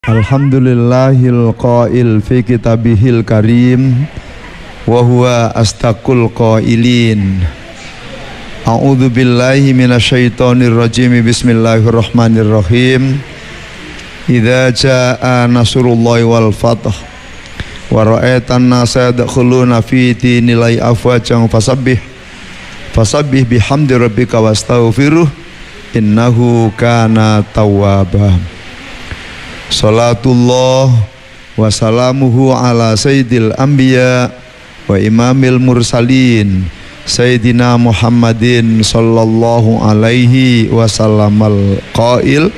Alhamdulillahil qail fi kitabihil karim wa huwa astaqul qailin. A'udzu billahi minasyaitonir rajim. Bismillahirrahmanirrahim. Idza jaa nasrullahi wal fath wa ra'aitan nasa yadkhuluna fi dinil afwajan fasabbih bihamdi rabbika wastaghfiruh innahu kana tawwaba. Salatullah wa salamuhu ala sayyidil anbiya wa imamil mursalin sayyidina Muhammadin sallallahu alaihi wasallamal qail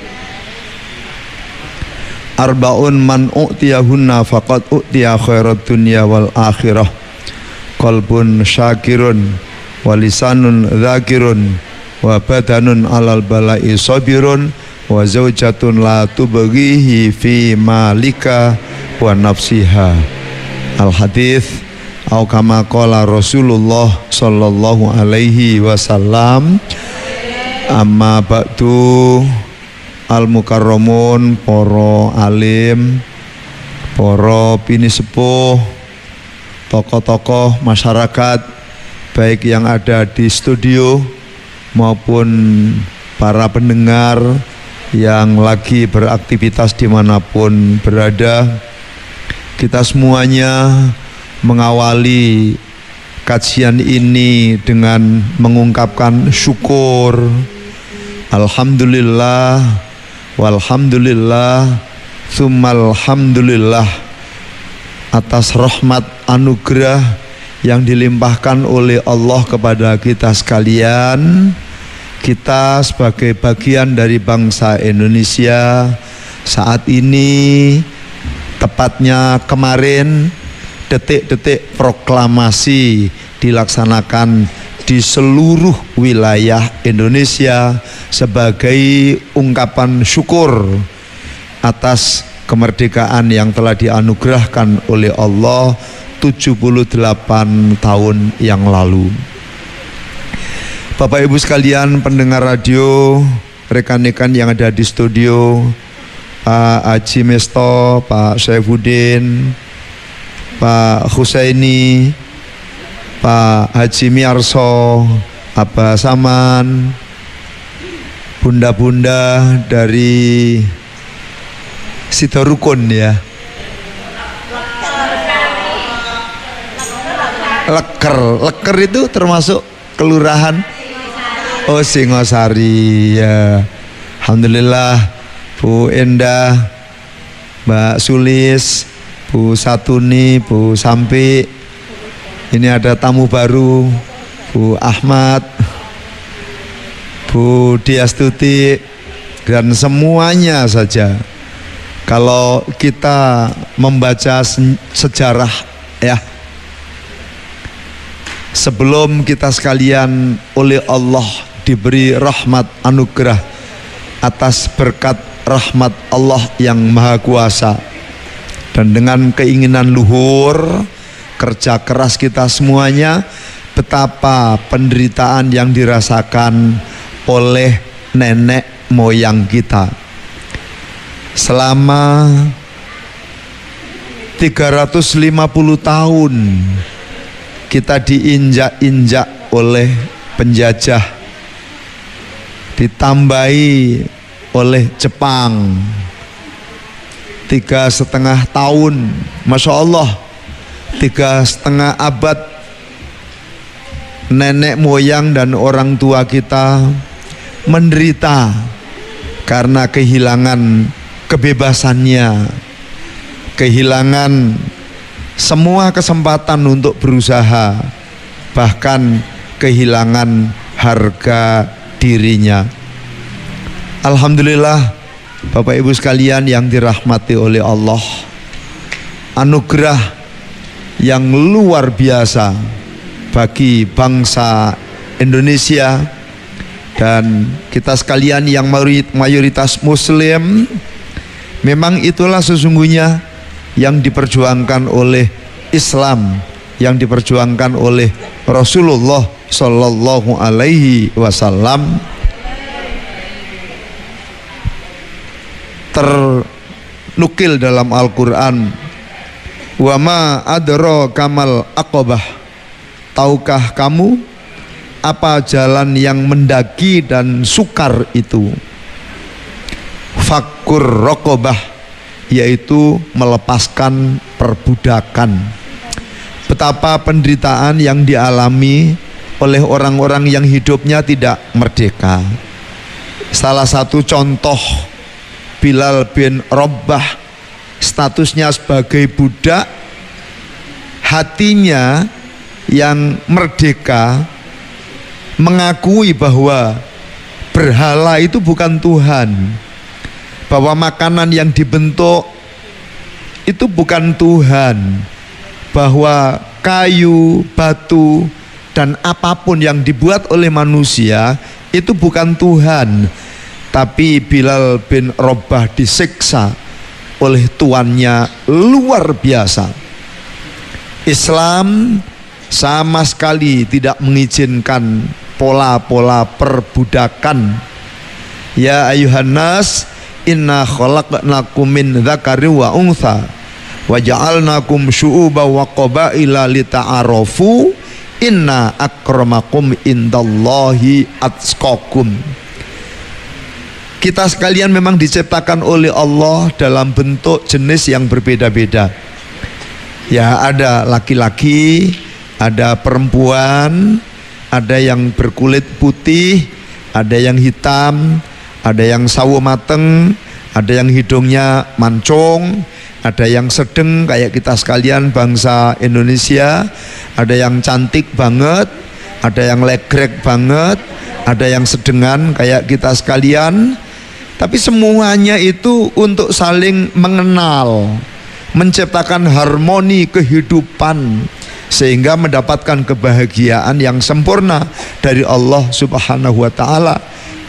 arba'un man u'tiyahunna faqad u'tiya khairat dunya wal akhirah qalbun syakirun wa lisanun dzakirun wa badanun alal bala'i sabirun wa zaujatun la tubghihi fi malika wa nafsiha. Al hadits au kama qala Rasulullah sallallahu alaihi wasallam. Amma ba'du, al mukarramun, para alim, para bini sepuh, tokoh-tokoh masyarakat baik yang ada di studio maupun para pendengar yang lagi beraktivitas dimanapun berada. Kita semuanya mengawali kajian ini dengan mengungkapkan syukur. Alhamdulillah, walhamdulillah, tsummal hamdulillah atas rahmat anugerah yang dilimpahkan oleh Allah kepada kita sekalian. Kita sebagai bagian dari bangsa Indonesia saat ini, tepatnya kemarin, detik-detik proklamasi dilaksanakan di seluruh wilayah Indonesia sebagai ungkapan syukur atas kemerdekaan yang telah dianugerahkan oleh Allah 78 tahun yang lalu. Bapak Ibu sekalian pendengar radio, rekan-rekan yang ada di studio, Pak Haji Mesto, Pak Saifuddin, Pak Husaini, Pak Haji Miarso, Abah Saman, bunda-bunda dari Sitorukun ya, Leker itu termasuk kelurahan Singosari ya. Alhamdulillah, Bu Endah, Mbak Sulis, Bu Satuni, Bu Sampi. Ini ada tamu baru, Bu Ahmad, Bu Diastuti, dan semuanya saja. Kalau kita membaca sejarah ya, sebelum kita sekalian oleh Allah diberi rahmat anugerah atas berkat rahmat Allah yang maha kuasa, dan dengan keinginan luhur kerja keras kita semuanya, betapa penderitaan yang dirasakan oleh nenek moyang kita selama 350 tahun. Kita diinjak-injak oleh penjajah, ditambahi oleh Jepang 3,5 tahun. Masya Allah, 3,5 abad nenek moyang dan orang tua kita menderita karena kehilangan kebebasannya, kehilangan semua kesempatan untuk berusaha, bahkan kehilangan harga dirinya. Alhamdulillah, Bapak Ibu sekalian yang dirahmati oleh Allah, anugerah yang luar biasa bagi bangsa Indonesia dan kita sekalian yang mayoritas Muslim. Memang itulah sesungguhnya yang diperjuangkan oleh Islam, yang diperjuangkan oleh Rasulullah sallallahu alaihi wasallam. nukil dalam Al-Quran, wa ma adro kamal aqobah, tahukah kamu apa jalan yang mendaki dan sukar itu? Fakur rokobah, yaitu melepaskan perbudakan. Betapa penderitaan yang dialami oleh orang-orang yang hidupnya tidak merdeka. Salah satu contoh, Bilal bin Rabah, statusnya sebagai budak, hatinya yang merdeka mengakui bahwa berhala itu bukan Tuhan, bahwa makanan yang dibentuk itu bukan Tuhan, bahwa kayu, batu, dan apapun yang dibuat oleh manusia itu bukan Tuhan. Tapi Bilal bin Rabah disiksa oleh tuannya luar biasa. Islam sama sekali tidak mengizinkan pola-pola perbudakan. Ya ayuhan nas, inna khalaqnakum min dzakari wa untha wa ja'alnakum syu'uban wa qabaila lita'arafu inna akramakum indallahi atqakum. Kita sekalian memang diciptakan oleh Allah dalam bentuk jenis yang berbeda-beda. Ya, ada laki-laki, ada perempuan, ada yang berkulit putih, ada yang hitam, ada yang sawo mateng, ada yang hidungnya mancung, ada yang sedang kayak kita sekalian bangsa Indonesia, ada yang cantik banget, ada yang legrek banget, ada yang sedengan kayak kita sekalian. Tapi semuanya itu untuk saling mengenal, menciptakan harmoni kehidupan, sehingga mendapatkan kebahagiaan yang sempurna dari Allah Subhanahu wa ta'ala.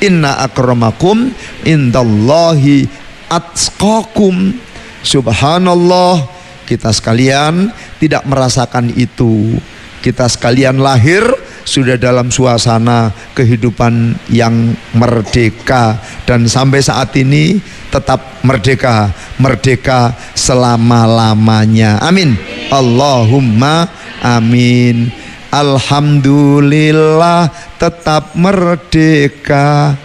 Inna akramakum indallahi atqakum. Subhanallah, kita sekalian tidak merasakan itu. Kita sekalian lahir sudah dalam suasana kehidupan yang merdeka, dan sampai saat ini tetap merdeka, merdeka selama-lamanya. Amin. Allahumma amin. Alhamdulillah tetap merdeka,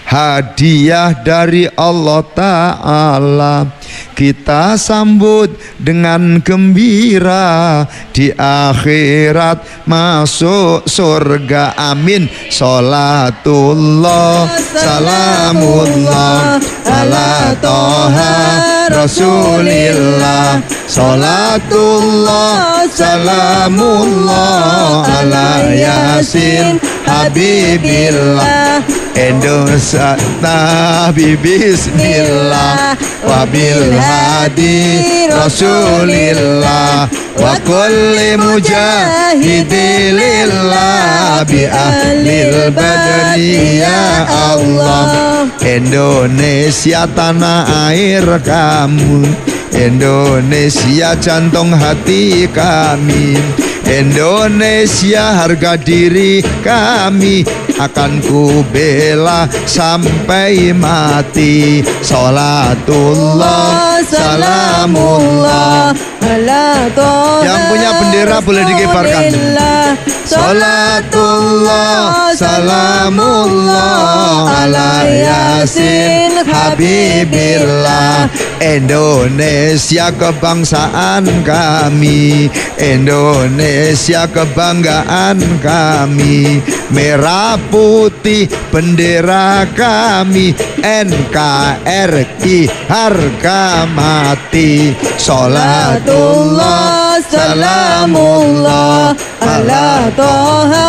hadiah dari Allah Ta'ala. Kita sambut dengan gembira, di akhirat masuk surga. Amin. Salatullah salamullah ala toha rasulillah. Salatullah salamullah ala yasin habibillah. Indonesia Nabi bismillah, wabil hadi rasulillah, wa kulli mujahidilillah, bi ahlil badri ya Allah. Indonesia tanah air kamu, Indonesia jantung hati kami, Indonesia harga diri kami, akan ku bela sampai mati. Salatullah salamullah ala toha. Yang punya bendera boleh dikibarkan. Salatullah salamullah ala yasin habibillah. Indonesia kebangsaan kami, Indonesia kebanggaan kami, merah putih bendera kami, NKRI harga mati. Salatullah salamullah ala toha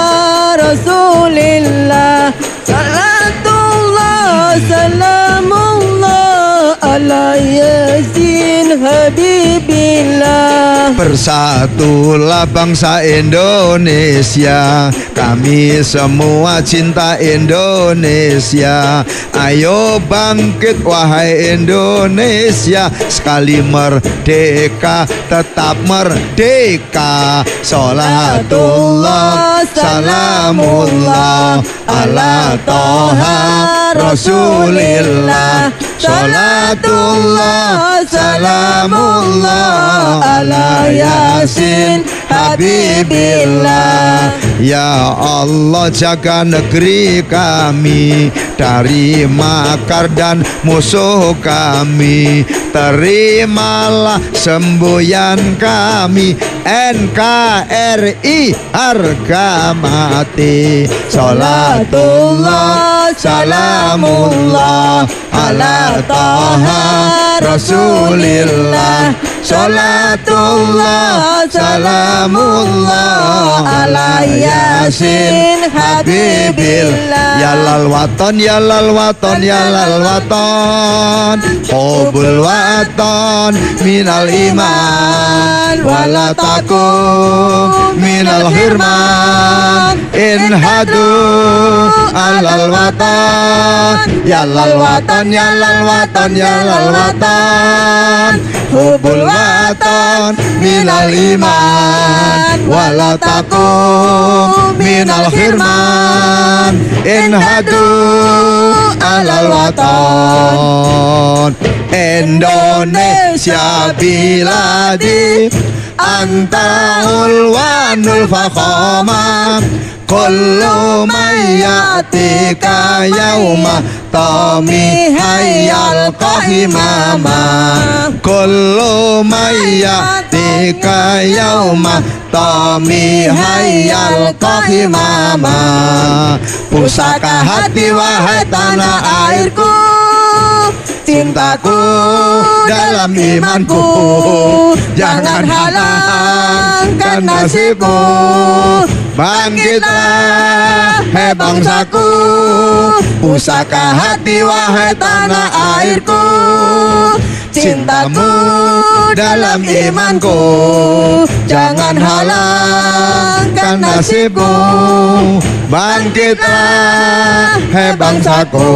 rasulillah. Salatullah salamullah ala yasin habibillah. Bersatulah bangsa Indonesia, kami semua cinta Indonesia. Ayo bangkit wahai Indonesia, sekali merdeka tetap merdeka. Salatullah salamullah ala Toha Rasulillah. Salatullah salamullah ala Yasin Habibillah. Ya Allah, jaga negeri kami dari makar dan musuh kami. Terimalah semboyan kami, NKRI harga mati. Salatullah salamullah ala Toha Rasulillah. Salatullah salamullah ala Yasin Habibillah. Ya lal waton ya lal waton ya lal waton, hubul waton minal iman, wala takum minal hirman. Inhadu alal waton ya lal waton ya lal waton ya lal waton, hubul waton minal iman, wala takum minal hirman. Inhadu alal waton. Indonesia biladi anta ulwanul fakhama, kullu mayyatika yauma tami hayyal qahimama. Kullu mayyatika yauma tami hayyal qahimama. Pusaka hati wahai tanah airku, cintaku dalam imanku, jangan halangkan nasibku. Bangkitlah hai bangsaku, pusaka hati wahai tanah airku, cintamu dalam imanku, jangan halangkan nasibku. Bangkitlah hai bangsaku.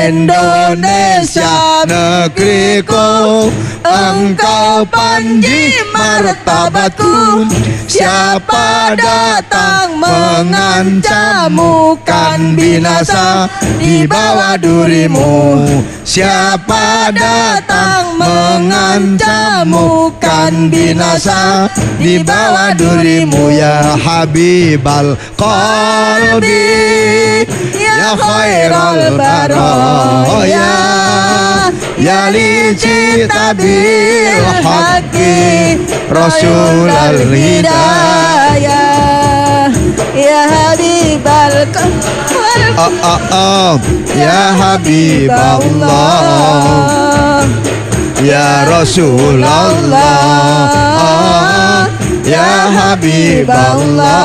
Indonesia negeriku, engkau panji martabatku. Siapa datang mengancammu kan binasa di bawah durimu. Siapa datang mengancammu kan binasa di bawah durimu. Ya Habibal Qalbi, ya khairal baraya, ya li cita bil haqqi Rasulal hidayah. Ya Habibal ya Habiballah, ya Rasulullah, ya Habiballah.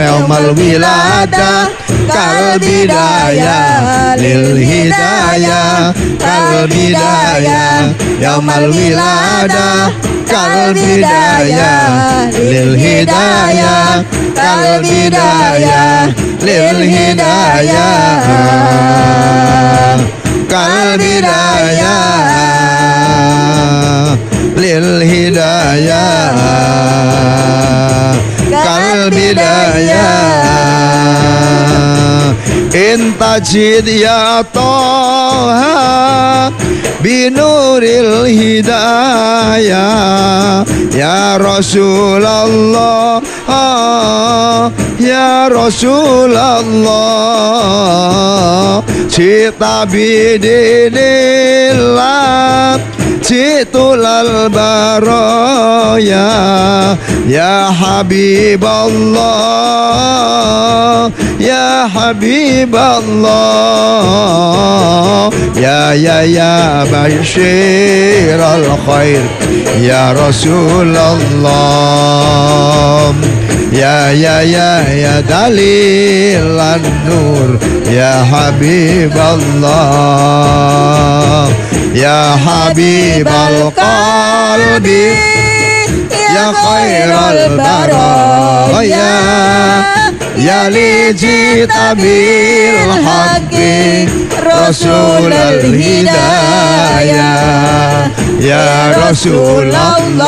Yaumal wiladah kal bidayah lil hidayah, kal bidayah. Yaumal wiladah kal bidayah lil hidayah, kal bidayah lil hidayah, kal bidayah lil hidayah, kal bidayah. Intajid ya Toha binuril hidayah, ya Rasulullah, ya Rasulullah. Cita bidinillah Situlal baraya, ya Habiballah, ya Habiballah. Ya Bashir al-Khair, ya Rasulullah. Ya Dalilan Nur, ya Habiballah. ya habibal qalbi ya khairal baraya ya li jita bil haqqi rasulul hidayah ya Rasulullah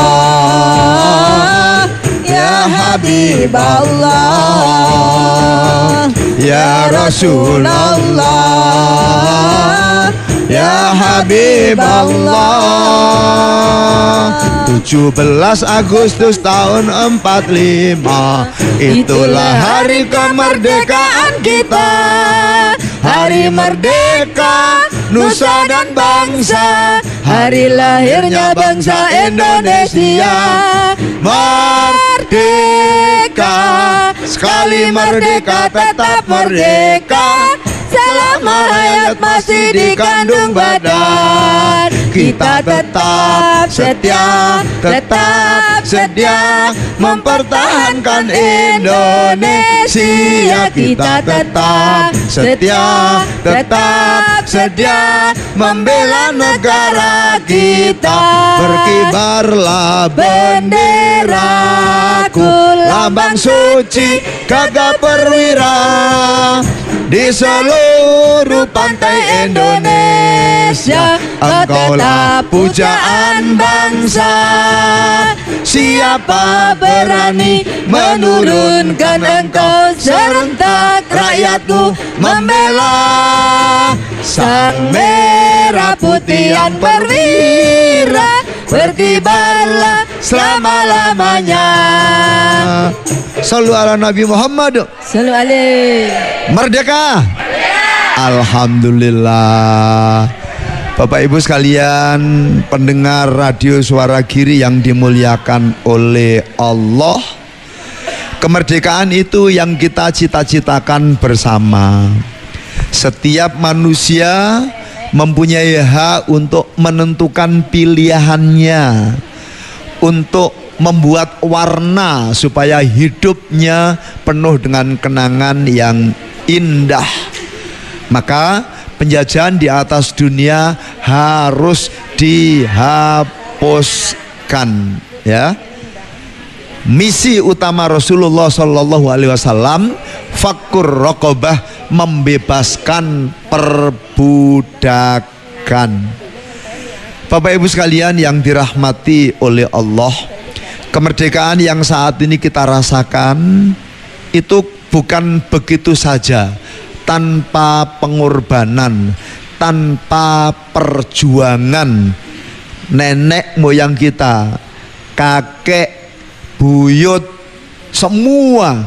ya Habiballah ya Rasulullah ya Habiballah. 17 Agustus tahun 45 itulah hari kemerdekaan kita, hari merdeka nusa dan bangsa, hari lahirnya bangsa Indonesia. Merdeka, sekali merdeka tetap merdeka, selama hayat masih dikandung badan. Kita tetap setia, mempertahankan Indonesia. Kita tetap setia, membela negara kita. Berkibarlah benderaku, lambang suci gagah perwira di seluruh pantai Indonesia. Engkaulah pujaan bangsa, siapa berani menurunkan engkau? Serentak rakyatku membela sang merah putih yang perwira. Berkibarlah selama-lamanya. Sallu ala Nabi Muhammad. Sallu alaihi. Merdeka. Alhamdulillah. Bapak Ibu sekalian, pendengar radio Suara Giri yang dimuliakan oleh Allah, kemerdekaan itu yang kita cita-citakan bersama. Setiap manusia mempunyai hak untuk menentukan pilihannya, untuk membuat warna supaya hidupnya penuh dengan kenangan yang indah. Maka penjajahan di atas dunia harus dihapuskan, ya. Misi utama Rasulullah Shallallahu Alaihi Wasallam fakur rokobah, membebaskan perbudakan. Bapak Ibu sekalian yang dirahmati oleh Allah, kemerdekaan yang saat ini kita rasakan itu bukan begitu saja, tanpa pengorbanan, tanpa perjuangan nenek moyang kita, kakek, buyut, semua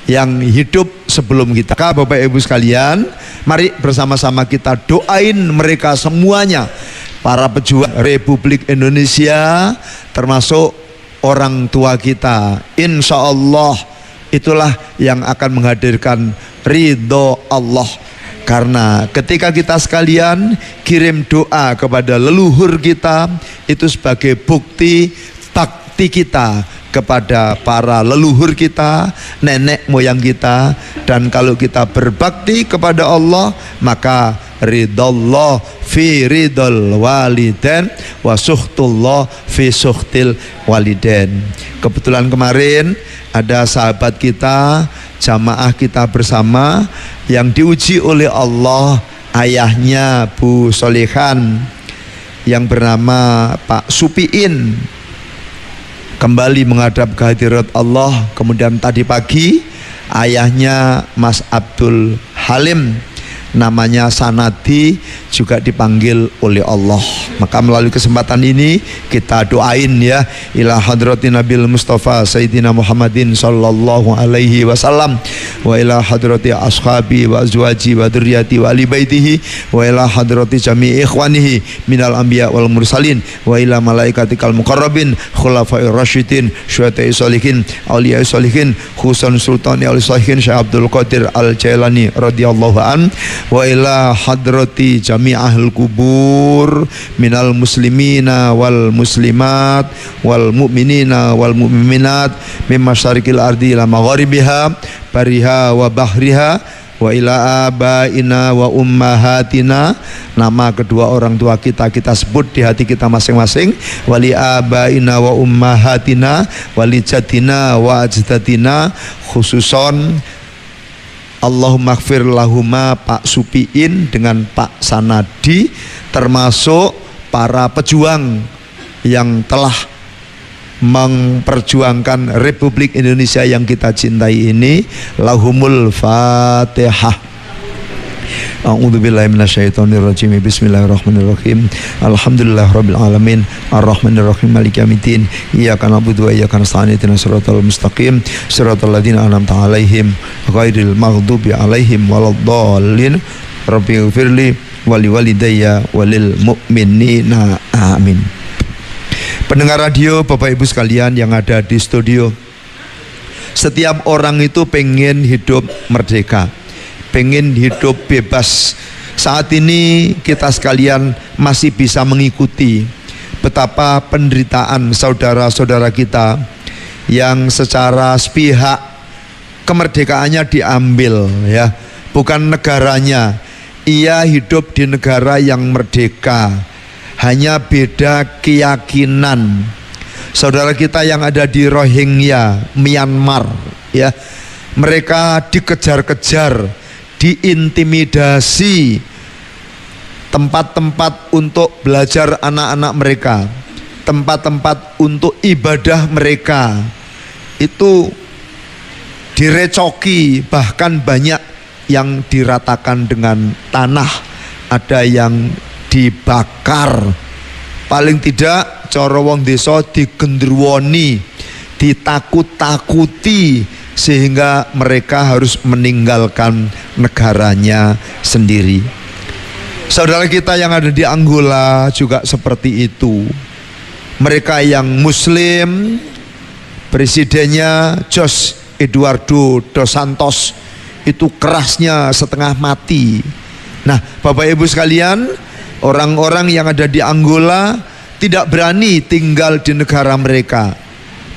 yang hidup sebelum kita. Bapak Ibu sekalian, mari bersama-sama kita doain mereka semuanya, para pejuang Republik Indonesia, termasuk orang tua kita. Insya Allah itulah yang akan menghadirkan ridho Allah. Karena ketika kita sekalian kirim doa kepada leluhur kita, itu sebagai bukti bakti kita kepada para leluhur kita, nenek moyang kita. Dan kalau kita berbakti kepada Allah, maka ridallah fi ridal waliden wa suhtullah fi suhtil waliden. Kebetulan kemarin ada sahabat kita, jamaah kita bersama yang diuji oleh Allah, ayahnya Bu Solehan yang bernama Pak Supiin kembali menghadap kehadirat Allah. Kemudian tadi pagi ayahnya Mas Abdul Halim, namanya Sanadi, juga dipanggil oleh Allah. Maka melalui kesempatan ini kita doain ya, ila hadratin Nabil Mustafa Sayyidina Muhammadin sallallahu alaihi wasallam, wa ila hadrati ashabi wa azwaji wa dzurriyyati wa ali baitihi, wa ila hadrati jami'i ikhwanihi minal anbiya wal mursalin, wa ila malaikatikal muqarrabin khulafair rasyidin syuhada'i sholihin auliya'i sholihin khususan sultani al sholihin Syekh Abdul Qadir Al Jailani radhiyallahu an, wa ila hadrati jami'ahul kubur minal muslimina wal muslimat wal mu'minina wal mu'minat min masyarikil ardi ila magharibiha bariha wa bahriha wa ila abaina wa ummahatina, nama kedua orang tua kita sebut di hati kita masing-masing, wali abaina wa ummahatina wali jadina wa ajdadina, khususon Allahumma gfir lahuma Pak Supiin dengan Pak Sanadi, termasuk para pejuang yang telah memperjuangkan Republik Indonesia yang kita cintai ini. Lahumul Fatihah. A'udzubillahi minasyaitonirrajim. Bismillahirrahmanirrahim. Alhamdulillahirabbil alamin. Arrahmanirrahim. Maliki yaumiddin. Iyyaka na'budu wa iyyaka nasta'in. Ihdinas siratal mustaqim. Siratal ladzina an'amta 'alaihim ghairil maghdubi 'alaihim waladdallin. Rabbighfirli wa liwalidayya walil mu'minina. Amin. Pendengar radio, Bapak Ibu sekalian yang ada di studio, setiap orang itu pengen hidup merdeka, pengen hidup bebas. Saat ini kita sekalian masih bisa mengikuti betapa penderitaan saudara-saudara kita yang secara sepihak kemerdekaannya diambil, ya, bukan negaranya. Ia hidup di negara yang merdeka, hanya beda keyakinan. Saudara kita yang ada di Rohingya, Myanmar, ya, mereka dikejar-kejar, diintimidasi tempat-tempat untuk belajar anak-anak mereka, tempat-tempat untuk ibadah mereka itu direcoki, bahkan banyak yang diratakan dengan tanah, ada yang dibakar, paling tidak cara wong desa digendruwoni, ditakut-takuti, sehingga mereka harus meninggalkan negaranya sendiri. Saudara kita yang ada di Angola juga seperti itu. Mereka yang Muslim, presidennya Jose Eduardo dos Santos itu kerasnya setengah mati. Nah, Bapak Ibu sekalian, orang-orang yang ada di Angola tidak berani tinggal di negara mereka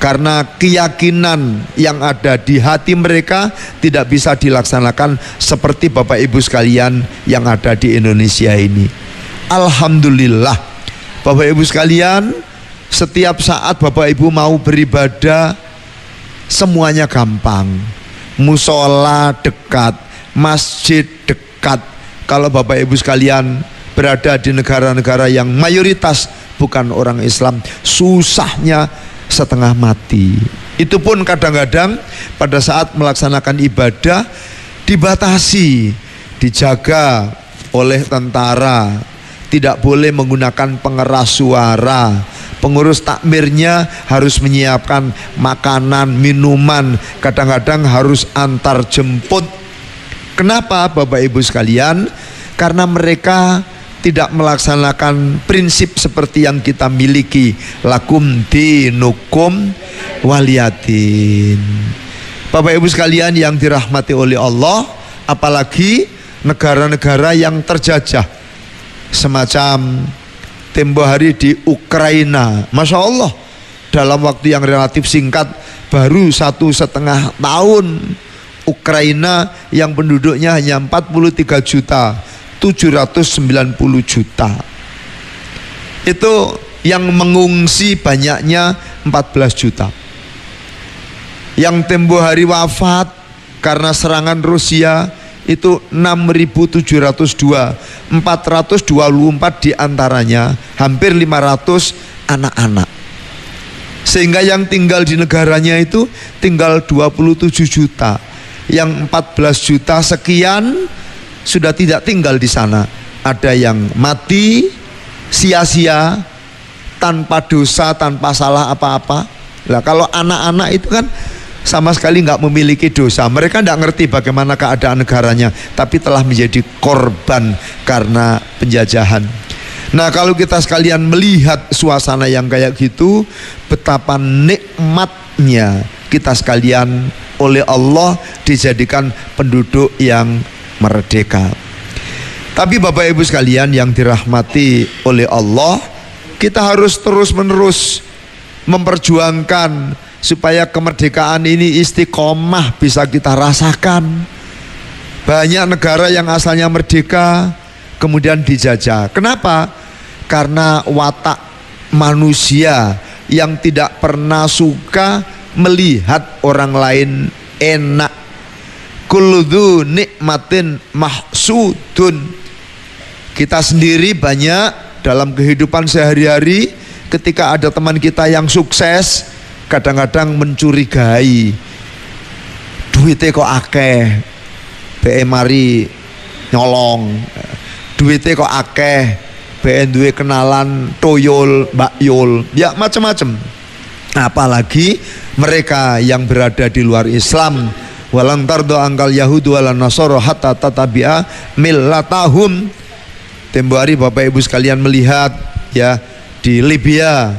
karena keyakinan yang ada di hati mereka tidak bisa dilaksanakan seperti Bapak Ibu sekalian yang ada di Indonesia ini. Alhamdulillah, Bapak Ibu sekalian, setiap saat Bapak Ibu mau beribadah semuanya gampang. Musola dekat, masjid dekat. Kalau Bapak Ibu sekalian berada di negara-negara yang mayoritas bukan orang Islam, susahnya setengah mati. Itu pun kadang-kadang pada saat melaksanakan ibadah dibatasi, dijaga oleh tentara, tidak boleh menggunakan pengeras suara. Pengurus takmirnya harus menyiapkan makanan, minuman, kadang-kadang harus antar jemput. Kenapa Bapak Ibu sekalian? Karena mereka tidak melaksanakan prinsip seperti yang kita miliki. Lakum dinukum waliyadin. Bapak Ibu sekalian yang dirahmati oleh Allah, apalagi negara-negara yang terjajah, semacam tempo hari di Ukraina. Masya Allah, dalam waktu yang relatif singkat, baru 1,5 tahun, Ukraina yang penduduknya hanya 43.790.000, itu yang mengungsi banyaknya 14 juta. Yang tempo hari wafat karena serangan Rusia itu 6.702, 424 diantaranya hampir 500 anak-anak. Sehingga yang tinggal di negaranya itu tinggal 27 juta. Yang 14 juta sekian sudah tidak tinggal di sana. Ada yang mati sia-sia tanpa dosa, tanpa salah apa-apa. Lah kalau anak-anak itu kan sama sekali nggak memiliki dosa. Mereka nggak ngerti bagaimana keadaan negaranya, tapi telah menjadi korban karena penjajahan. Nah, kalau kita sekalian melihat suasana yang kayak gitu, betapa nikmatnya kita sekalian oleh Allah dijadikan penduduk yang merdeka. Tapi Bapak Ibu sekalian yang dirahmati oleh Allah, kita harus terus-menerus memperjuangkan supaya kemerdekaan ini istiqomah bisa kita rasakan. Banyak negara yang asalnya merdeka kemudian dijajah. Kenapa? Karena watak manusia yang tidak pernah suka melihat orang lain enak. Kullu dzu nikmatin mahsudun. Kita sendiri banyak dalam kehidupan sehari-hari, ketika ada teman kita yang sukses, kadang-kadang mencurigai, duitnya kok akeh, be mari nyolong, duitnya kok akeh, be duwe kenalan toyol, bakyol, ya macam-macam. Apalagi mereka yang berada di luar Islam. Walang tardo angkal Yahudi walan Nasoro hatta tatabi'a millatahum. Tempo hari Bapak Ibu sekalian melihat ya, di Libya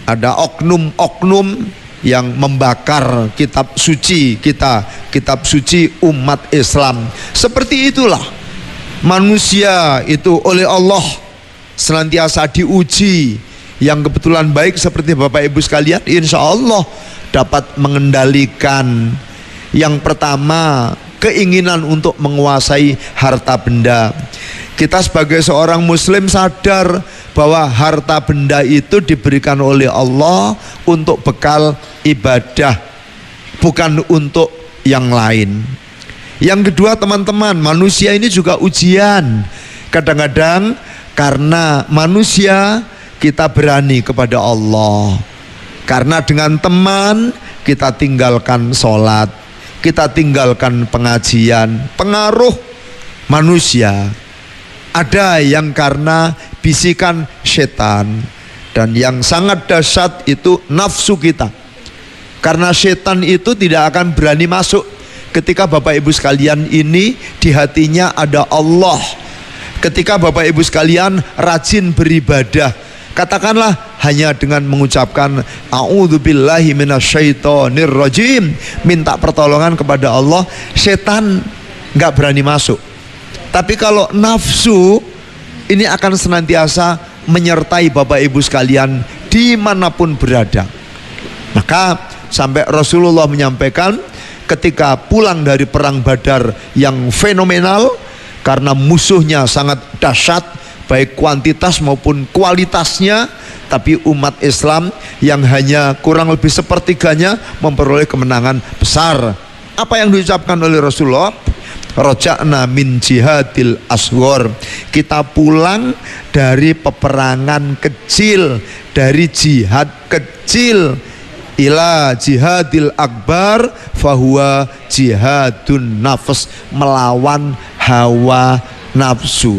ada oknum-oknum yang membakar kitab suci kita, kitab suci umat Islam. Seperti itulah manusia itu oleh Allah senantiasa diuji. Yang kebetulan baik seperti Bapak Ibu sekalian, insya Allah dapat mengendalikan. Yang pertama, keinginan untuk menguasai harta benda. Kita sebagai seorang muslim sadar bahwa harta benda itu diberikan oleh Allah untuk bekal ibadah, bukan untuk yang lain. Yang kedua teman-teman, manusia ini juga ujian. Kadang-kadang karena manusia kita berani kepada Allah. Karena dengan teman kita tinggalkan sholat, kita tinggalkan pengajian. Pengaruh manusia. Ada yang karena bisikan setan, dan yang sangat dahsyat itu nafsu kita. Karena setan itu tidak akan berani masuk ketika Bapak Ibu sekalian ini di hatinya ada Allah. Ketika Bapak Ibu sekalian rajin beribadah, katakanlah hanya dengan mengucapkan a'udzubillahi minasyaitonirrajim, minta pertolongan kepada Allah, setan nggak berani masuk. Tapi kalau nafsu ini akan senantiasa menyertai Bapak Ibu sekalian dimanapun berada. Maka sampai Rasulullah menyampaikan ketika pulang dari perang Badar yang fenomenal, karena musuhnya sangat dahsyat baik kuantitas maupun kualitasnya, tapi umat Islam yang hanya kurang lebih sepertiganya memperoleh kemenangan besar. Apa yang diucapkan oleh Rasulullah? Roja'na min jihadil asghar. Kita pulang dari peperangan kecil, dari jihad kecil, ila jihadil akbar fahuwa jihadun nafs, melawan hawa nafsu.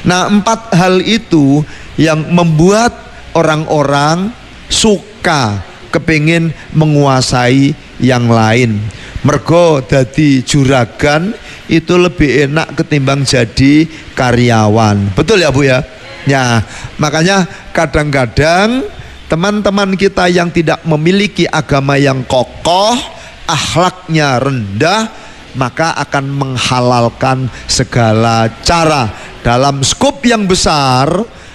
Nah, 4 hal itu yang membuat orang-orang suka kepingin menguasai yang lain. Mergo dadi juragan itu lebih enak ketimbang jadi karyawan. Betul ya Bu ya? Ya, makanya kadang-kadang teman-teman kita yang tidak memiliki agama yang kokoh, akhlaknya rendah, maka akan menghalalkan segala cara. Dalam skop yang besar,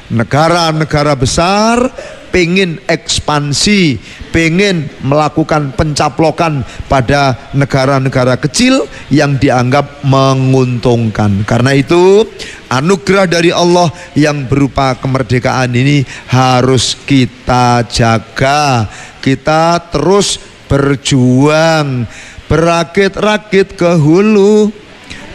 negara-negara besar pengen ekspansi, pengen melakukan pencaplokan pada negara-negara kecil yang dianggap menguntungkan. Karena itu anugerah dari Allah yang berupa kemerdekaan ini harus kita jaga. Kita terus berjuang, berakit-rakit ke hulu,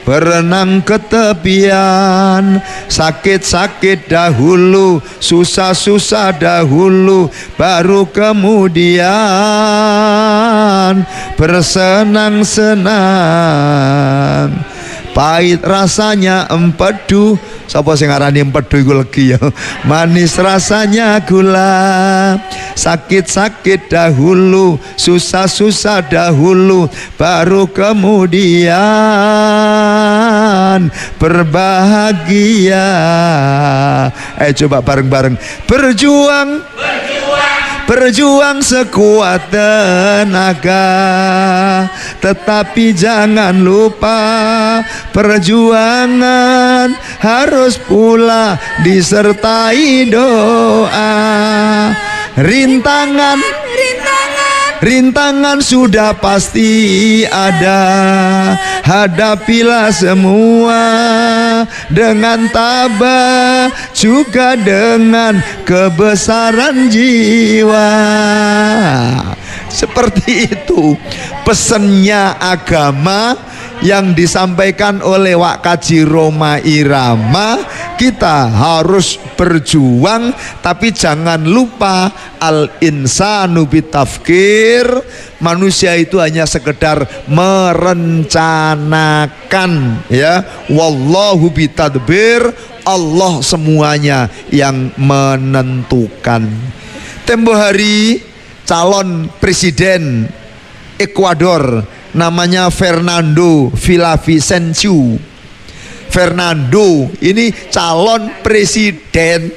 berenang ke tepian, sakit-sakit dahulu, susah-susah dahulu, baru kemudian bersenang-senang. Pahit rasanya empedu, sapa sing ngarani empedu iku legi ya. Manis rasanya gula, sakit-sakit dahulu, susah-susah dahulu, baru kemudian berbahagia. Coba bareng-bareng berjuang, berjuang sekuat tenaga, tetapi jangan lupa perjuangan harus pula disertai doa. Rintangan, rintangan sudah pasti ada, hadapilah semua dengan tabah, juga dengan kebesaran jiwa. Seperti itu pesannya agama yang disampaikan oleh Wak Kaji Roma Irama. Kita harus berjuang, tapi jangan lupa al insanu bitafkir, manusia itu hanya sekedar merencanakan, ya. Wallahu bitadbir, Allah semuanya yang menentukan. Tempo hari calon presiden Ekuador namanya Fernando Villavicencio. Fernando ini calon presiden,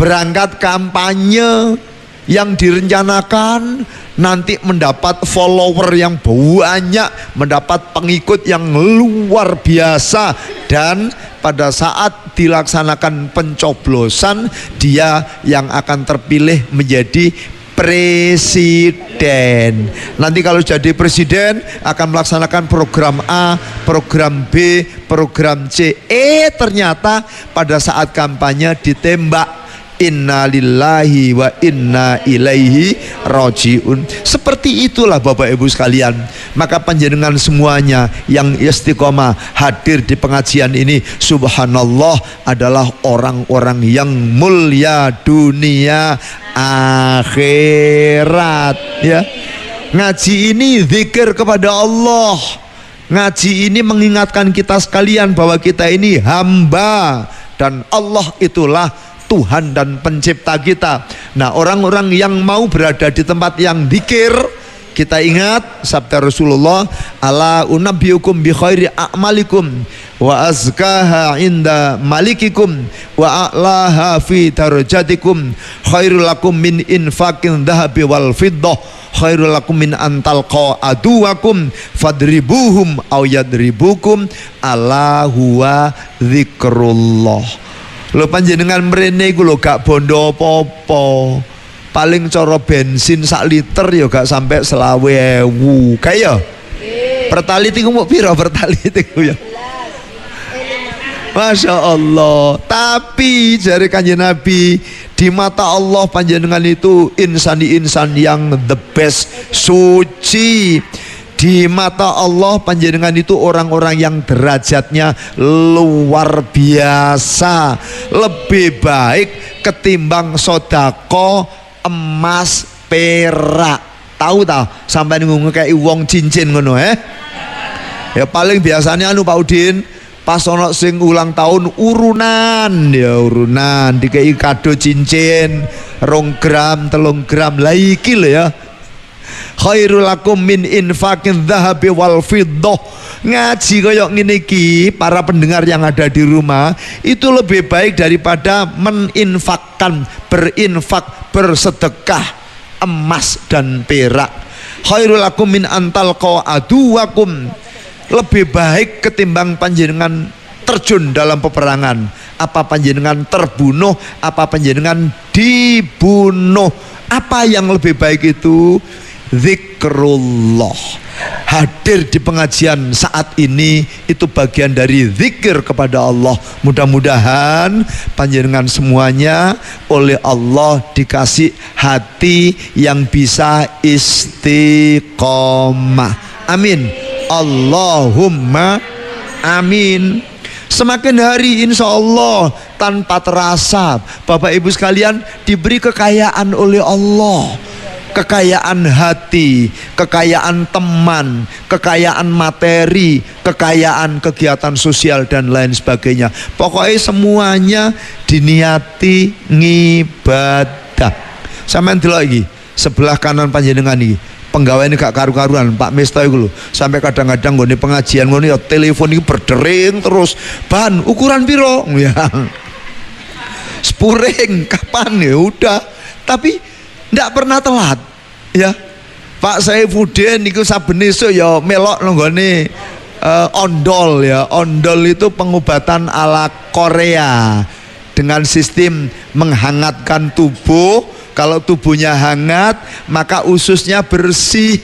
berangkat kampanye yang direncanakan nanti mendapat follower yang banyak, mendapat pengikut yang luar biasa, dan pada saat dilaksanakan pencoblosan dia yang akan terpilih menjadi presiden. Nanti kalau jadi presiden akan melaksanakan program A, program B, program C. Ternyata pada saat kampanye ditembak. Inna lillahi wa inna ilaihi rojiun. Seperti itulah Bapak Ibu sekalian. Maka panjenengan semuanya yang istiqomah hadir di pengajian ini, subhanallah, adalah orang-orang yang mulia dunia akhirat, ya. Ngaji ini zikir kepada Allah. Ngaji ini mengingatkan kita sekalian bahwa kita ini hamba dan Allah itulah Tuhan dan pencipta kita. Nah, orang-orang yang mau berada di tempat yang zikir, kita ingat sabda Rasulullah, ala unabbiukum bi khairi a'malikum wa azkaha inda malikikum wa a'laha fi darajatikum, khairul lakum min infaqin dhahabi wal fiddah, khairul lakum min antalqa aduwakum fadribuhum aw yadribukum, ala huwa zikrullah. Lo panjenengan mrene iku lho gak bondo apa-apa. Paling cara bensin sak liter ya gak sampai 20.000. Kae ya? Pertalit iku muk pira pertalit iku ya? Masya Allah. Tapi jari Kanjeng Nabi, di mata Allah panjenengan itu insan yang the best, suci. Di mata Allah panjenengan itu orang-orang yang derajatnya luar biasa, lebih baik ketimbang sodako emas perak. Tahu tak sampai ngomong kayak wong cincin ngono, ya paling biasanya Pak Udin pas ono sing ulang tahun urunan, ya urunan dikei kado cincin 2 gram 3 gram lah iki lho ya. Khairul lakum min infaqin dhahabi wal fiddah. Ngaji koyok ngene iki, para pendengar yang ada di rumah, itu lebih baik daripada meninfakkan, berinfak, bersedekah emas dan perak. Khairul lakum min antalqa aduwakum. Lebih baik ketimbang panjenengan terjun dalam peperangan. Apa panjenengan terbunuh, apa panjenengan dibunuh. Apa yang lebih baik itu? Zikrullah. Hadir di pengajian saat ini itu bagian dari zikir kepada Allah. Mudah-mudahan panjenengan semuanya oleh Allah dikasih hati yang bisa istiqomah. Amin. Allahumma amin. Semakin hari insya Allah tanpa terasa Bapak Ibu sekalian diberi kekayaan oleh Allah. Kekayaan hati, kekayaan teman, kekayaan materi, kekayaan kegiatan sosial dan lain sebagainya. Pokoknya semuanya diniati ngibadah. Sampeyan delok iki, sebelah kanan panjenengan iki. Penggawe ini gak karu-karuan, Pak Misto itu loh. Sampai kadang-kadang gue pengajian gue ya telepon ini berdering terus. Ban ukuran piro? Ya. Spuring kapan ya udah. Tapi ndak pernah telat, ya. Pak Saifuddin niku saben esuk ya melok nggone ondol ya. Ondol itu pengobatan ala Korea dengan sistem menghangatkan tubuh, Kalau tubuhnya hangat, maka ususnya bersih.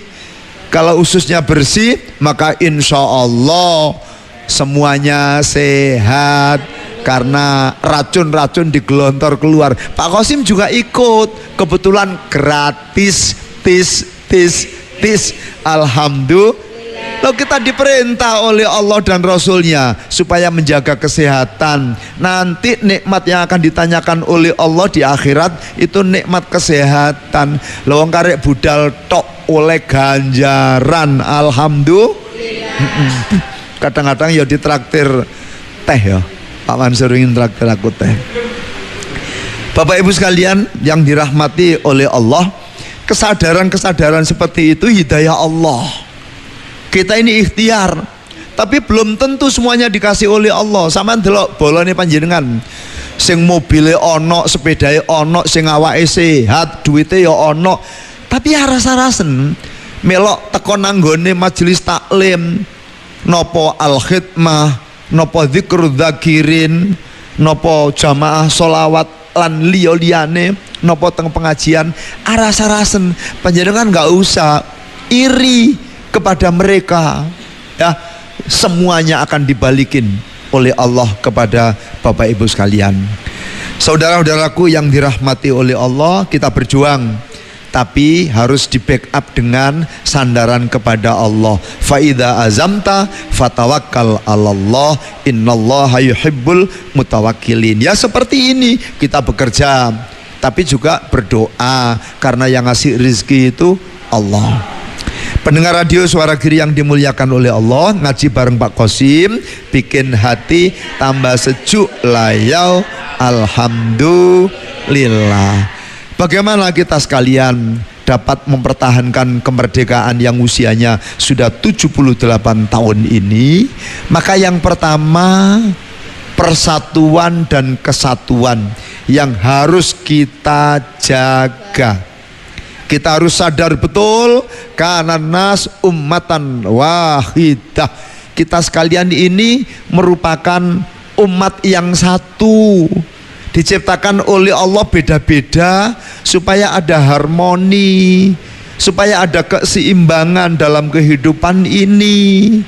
Kalau ususnya bersih, maka insya Allah semuanya sehat. Karena racun-racun digelontor keluar. Pak Qasim juga ikut, kebetulan gratis, tis. Alhamdulillah. Lalu kita diperintah oleh Allah dan Rasulnya supaya menjaga kesehatan. Nanti nikmat yang akan ditanyakan oleh Allah di akhirat itu nikmat kesehatan. Lawang karek budal tok oleh ganjaran. Alhamdulillah. Kadang-kadang ya ditraktir teh ya. Pak Mansur ingin traktir aku teh. Bapak Ibu sekalian yang dirahmati oleh Allah, kesadaran-kesadaran seperti itu hidayah Allah. Kita ini ikhtiar, tapi belum tentu semuanya dikasih oleh Allah. Sama ndelok bolone panjenengan, sing mobile ono, sepedae ono, sing awake sehat, duite ya ono, tapi ya rasa-rasen melok teko nanggone majelis taklim, nopo al-khidmah, nopo dzikrul dzakirin, nopo jamaah sholawat lan liya-liyane, nopo teng pengajian, rasa-rasen panjenengan nggak usah iri kepada mereka ya, semuanya akan dibalikin oleh Allah kepada Bapak Ibu sekalian. Saudara-saudaraku yang dirahmati oleh Allah, kita berjuang tapi harus di backup dengan sandaran kepada Allah. Fa idza azamta fatawakkal 'alallah innallaha yuhibbul mutawakkilin. Ya seperti ini kita bekerja tapi juga berdoa karena yang ngasih rezeki itu Allah. Pendengar radio Suara Giri yang dimuliakan oleh Allah, ngaji bareng Pak Qasim bikin hati tambah sejuk layau. Alhamdulillah. Bagaimana kita sekalian dapat mempertahankan kemerdekaan yang usianya sudah 78 tahun ini? Maka yang pertama, persatuan dan kesatuan yang harus kita jaga. Kita harus sadar betul karena nas ummatan wahidah. Kita sekalian ini merupakan umat yang satu. Diciptakan oleh Allah beda-beda supaya ada harmoni, supaya ada keseimbangan dalam kehidupan ini.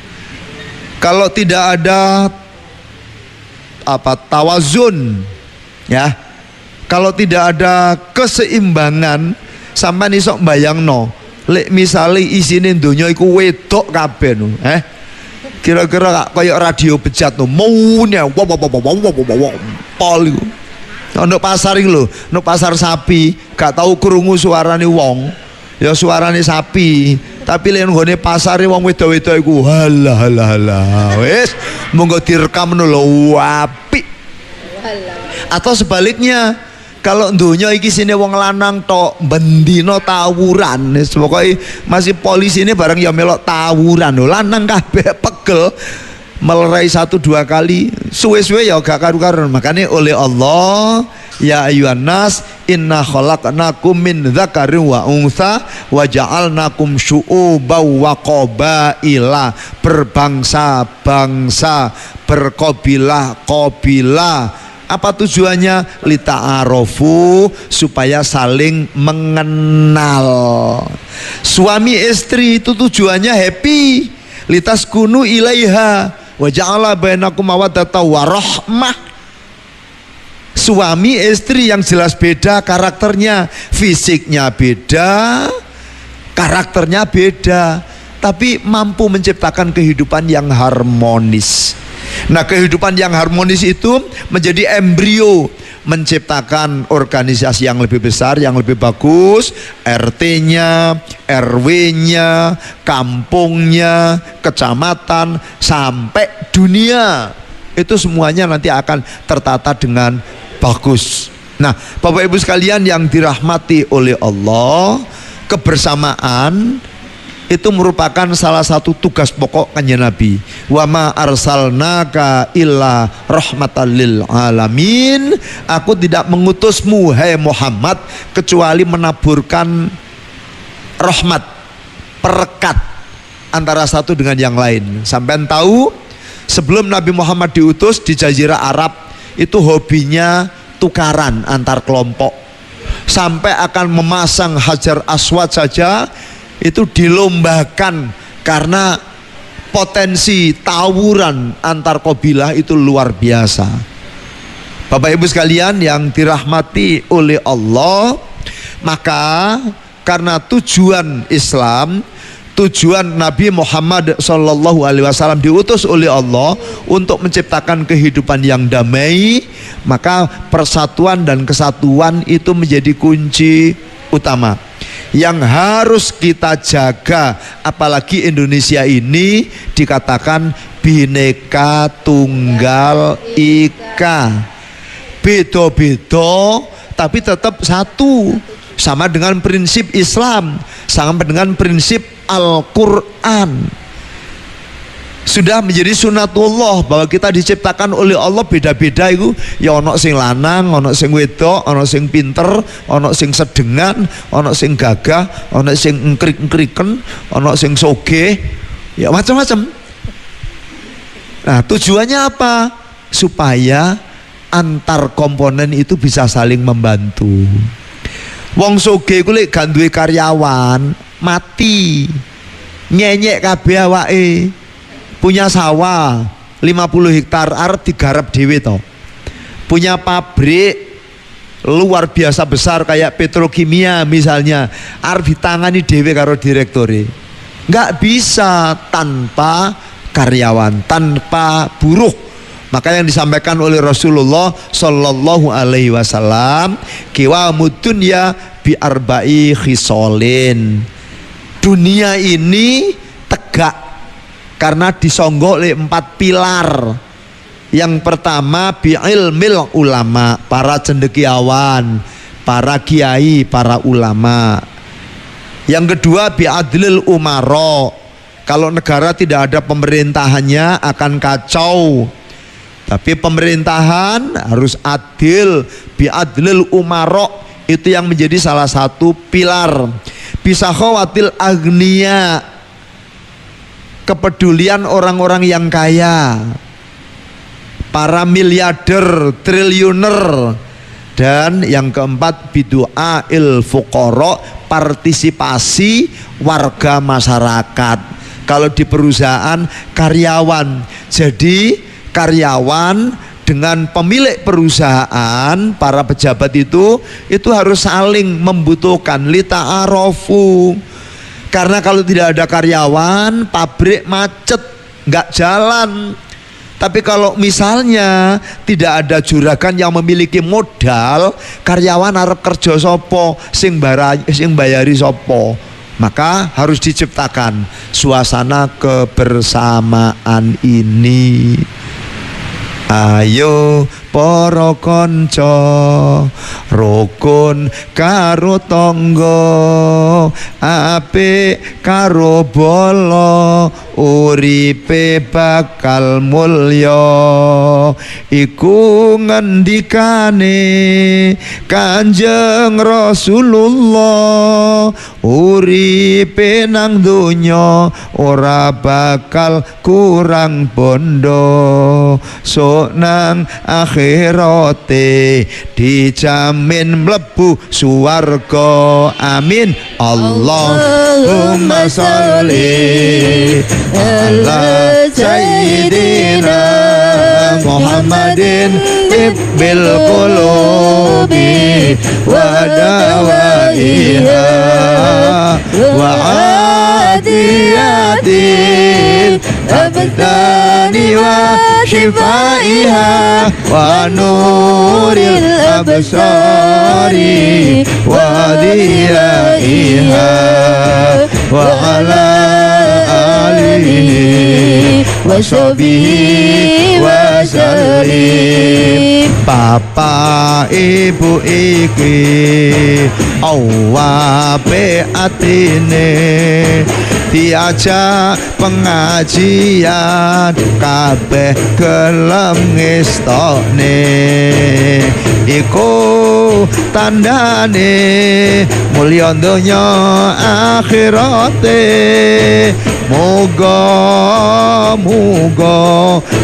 Kalau tidak ada tawazun ya, kalau tidak ada keseimbangan, sampean iso mbayangno lek misale isine donya iku wedok kabeh no, kira-kira kayak radio bejat no, maunya pol iku. Ono pasar iki lho, ono pasar sapi, gak tahu krungu suarane wong, ya suarane sapi, tapi lek nggone pasare wong wedok-wedok iku halah. Wis monggo direkam lho apik. Atau sebaliknya, kalau dunia iki sini wong lanang tok bendino tawuran, pokoknya masih polisi ini bareng ya melok tawuran, lanang kabeh pegel melerai 1-2 kali, suwe-suwe ya gak karu-karuan. Makanya oleh Allah, ya ayyuhan nas inna khalaqnakum min dzakarin wa untha wa ja'alnakum syu'uban wa qabaila, berbangsa-bangsa, berkabilah-kabilah. Apa tujuannya? Lita'arofu, supaya saling mengenal. Suami istri itu tujuannya happy, litaskunu ilaiha wa ja'ala bainakum mawaddatan wa rahmah. Suami istri yang jelas beda karakternya, fisiknya beda, karakternya beda, tapi mampu menciptakan kehidupan yang harmonis. Nah, kehidupan yang harmonis itu menjadi embrio menciptakan organisasi yang lebih besar, yang lebih bagus, RT-nya, RW-nya, kampungnya, kecamatan, sampai dunia. Itu semuanya nanti akan tertata dengan bagus. Nah, Bapak Ibu sekalian yang dirahmati oleh Allah, kebersamaan itu merupakan salah satu tugas pokok kanjeng Nabi. Wa ma arsalnaka illa rahmatan lil alamin. Aku tidak mengutusmu hai Muhammad kecuali menaburkan rahmat, perekat antara satu dengan yang lain. Sampai tahu sebelum Nabi Muhammad diutus di Jazirah Arab itu hobinya tukaran antar kelompok. sampai akan memasang Hajar Aswad saja itu dilombakan karena potensi tawuran antar kabilah itu luar biasa. Bapak Ibu sekalian yang dirahmati oleh Allah, maka karena tujuan Islam, tujuan Nabi Muhammad SAW diutus oleh Allah untuk menciptakan kehidupan yang damai, maka persatuan dan kesatuan itu menjadi kunci utama yang harus kita jaga. Apalagi Indonesia ini dikatakan Bhinneka Tunggal Ika, beda-beda tapi tetap satu, sama dengan prinsip Islam, sama dengan prinsip Al-Quran. Sudah menjadi sunatullah bahwa kita diciptakan oleh Allah beda-beda itu. Ya ono sing lanang, ono sing wedok, ono sing pinter, ono sing sedengan, ono sing gagah, ono sing engkrik-engkriken, ono sing sogeh, ya macam-macam. Nah, tujuannya apa? Supaya antar komponen itu bisa saling membantu. Wong sogeh ku lek gak duwe karyawan mati, nyenyek kabeh awake. Punya sawah 50 hektar arep digarap dhewe to. Punya pabrik luar biasa besar kayak petrokimia misalnya, arep ditangani dhewe karo direktore. Enggak bisa tanpa karyawan, tanpa buruh. Maka yang disampaikan oleh Rasulullah Sallallahu Alaihi Wasallam, qiwamud dunya bi arba'i khisolin. Dunia ini tegak karena disonggok oleh 4 pilar. Yang pertama bi ilmil ulama, para cendekiawan, para kiai, para ulama. Yang kedua bi adlil umaro, kalau negara tidak ada pemerintahannya akan kacau. Tapi pemerintahan harus adil, bi adlil umaro, itu yang menjadi salah satu pilar. Bisa khawatil agniya, kepedulian orang-orang yang kaya, para miliarder, triliuner. Dan yang keempat bidu'a il fuqara, partisipasi warga masyarakat. Kalau di perusahaan karyawan, jadi karyawan dengan pemilik perusahaan, para pejabat itu harus saling membutuhkan, lita'arofu. Karena kalau tidak ada karyawan, pabrik macet, nggak jalan. Tapi kalau misalnya tidak ada juragan yang memiliki modal, karyawan arep kerja sopo, sing bayari sopo. Maka harus diciptakan suasana kebersamaan ini. Ayo para kanca rukun karo tangga, apik karo bala, uripe bakal mulya. Iku ngendikane Kanjeng Rasulullah, uripe nang donya ora bakal kurang bondo, sok nang akhirate dijamin mlebu swarga. Amin. Allahumma sholli ala sayyidina Muhammadin tibbil qulubi wa dawaiha wa adiyatil abdani wa shifaiha wa nuril absari wa diyaiha wa ala alihi wa sahbihi wa sallim. Papa ibu iki awape atine, diajak pengajian kabeh gelem ngestokne. Iku tandane mulya donya akhirate. Muga-muga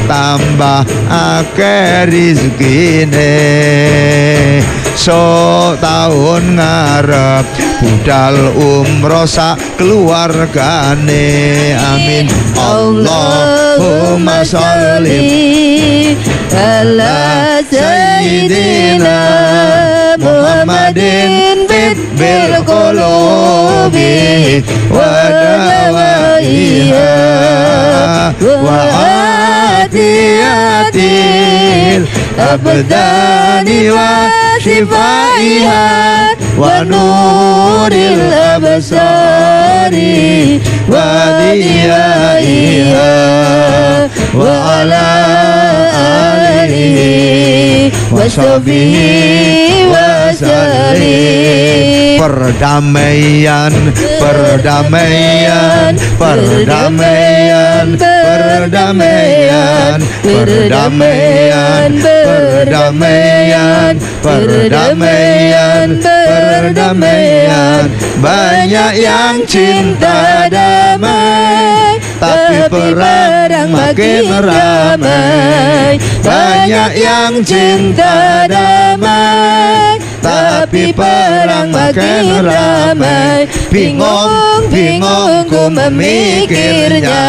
tambah akeh rizkine. sok tahun ngarep budal umroh sak keluargane amin. Allahumma sholli ala sayyidina Muhammadin bil qulubi wa dawaiha wa atiyatil abdani wa shifaiha wa nuril absari wa diyaiha wa ala alihi wa sahbihi wa sallim. Perdamaian, perdamaian, perdamaian, perdamaian, perdamaian, perdamaian, perdamaian, perdamaian. Banyak yang cinta damai, tapi perang makin ramai. Banyak yang cinta damai, tapi perang makin ramai. Bingung, bingung ku memikirnya.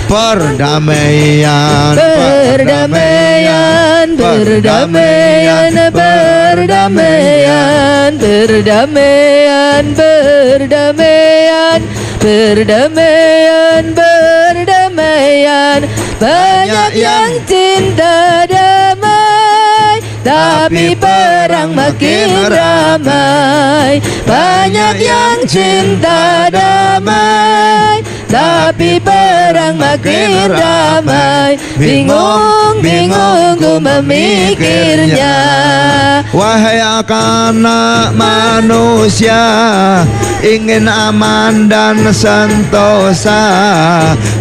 Perdamaian, perdamaian, perdamaian, perdamaian, perdamaian, perdamaian, perdamaian, perdamaian. Banyak yang cinta damai, tapi perang makin ramai. Banyak yang cinta damai, tapi perang makin ramai. Bingung, bingung ku memikirnya. Wahai anak manusia, ingin aman dan sentosa.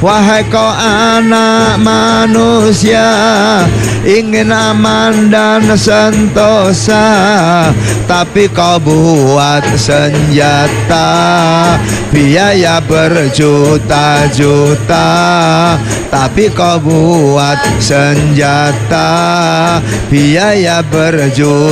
Wahai kau anak manusia, ingin aman dan sentosa, tapi kau buat senjata, biaya berjuta-juta, tapi kau buat senjata, biaya berjuta-juta.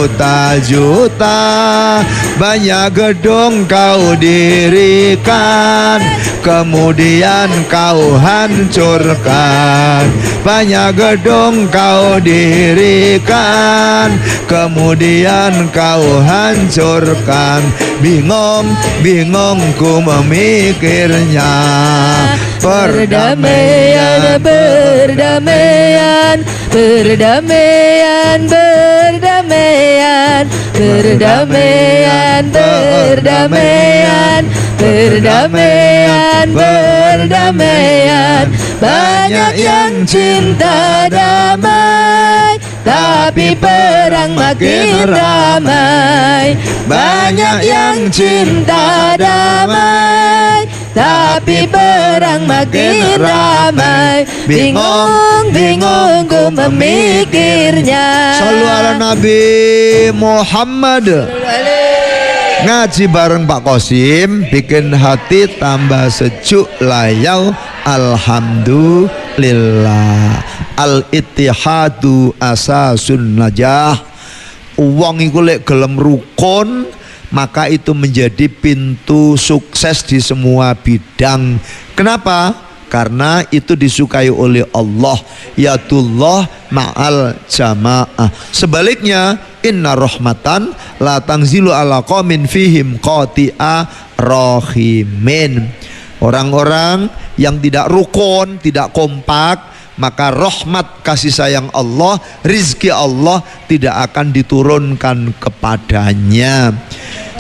Banyak gedung kau dirikan, kemudian kau hancurkan. Banyak gedung kau dirikan, kemudian kau hancurkan. Bingung, bingung ku memikirnya. Perdamaian, perdamaian, perdamaian, perdamaian, perdamaian, perdamaian, perdamaian, perdamaian. Banyak yang cinta damai, tapi perang makin ramai. Banyak yang cinta damai, tapi perang makin ramai. Bingung, bingung ku memikirnya. Shallu ala Nabi Muhammad. Ngaji bareng Pak Qasim bikin hati tambah sejuk layau. Alhamdulillah. Al-ittihadu asasun najah. Wong iku lek gelem rukun, maka itu menjadi pintu sukses di semua bidang. Kenapa? Karena itu disukai oleh Allah. Yadullah ma'al jamaah. Sebaliknya, inna rahmatan la tangzilu ala qaumin fihim qati'a rahimin. Orang-orang yang tidak rukun, tidak kompak, maka rahmat kasih sayang Allah, rizki Allah tidak akan diturunkan kepadanya.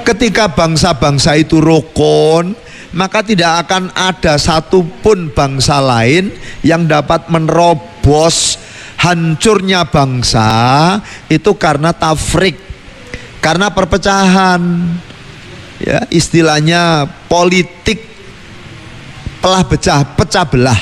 Ketika bangsa-bangsa itu rukun, maka tidak akan ada satupun bangsa lain yang dapat menerobos hancurnya bangsa itu karena tafrik, karena perpecahan. Ya, istilahnya politik pecah belah,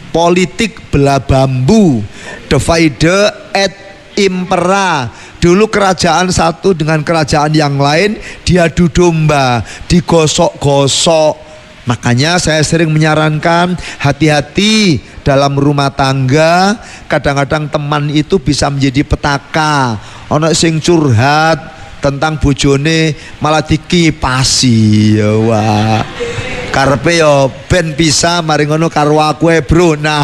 politik belah bambu, divide et impera. Dulu kerajaan satu dengan kerajaan yang lain diadu domba, digosok-gosok. Makanya saya sering menyarankan hati-hati dalam rumah tangga. Kadang-kadang teman itu bisa menjadi petaka. Ono sing curhat, tentang bojone malah dikipasi ya. Wah, karepe yo ben bisa mari ngono karo aku bro. Nah,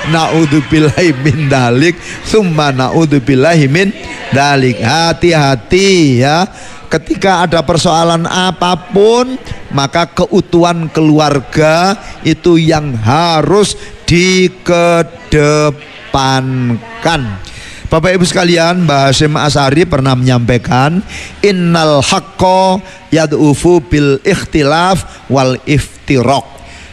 naudzubillahi min dalik, summa naudzubillahi min dalik. Hati-hati ya, ketika ada persoalan apapun, maka keutuhan keluarga itu yang harus dikedepankan. Bapak Ibu sekalian, Mbah Hasyim Asy'ari pernah menyampaikan, innal haqqo yad'ufu bil ikhtilaf wal iftiraq.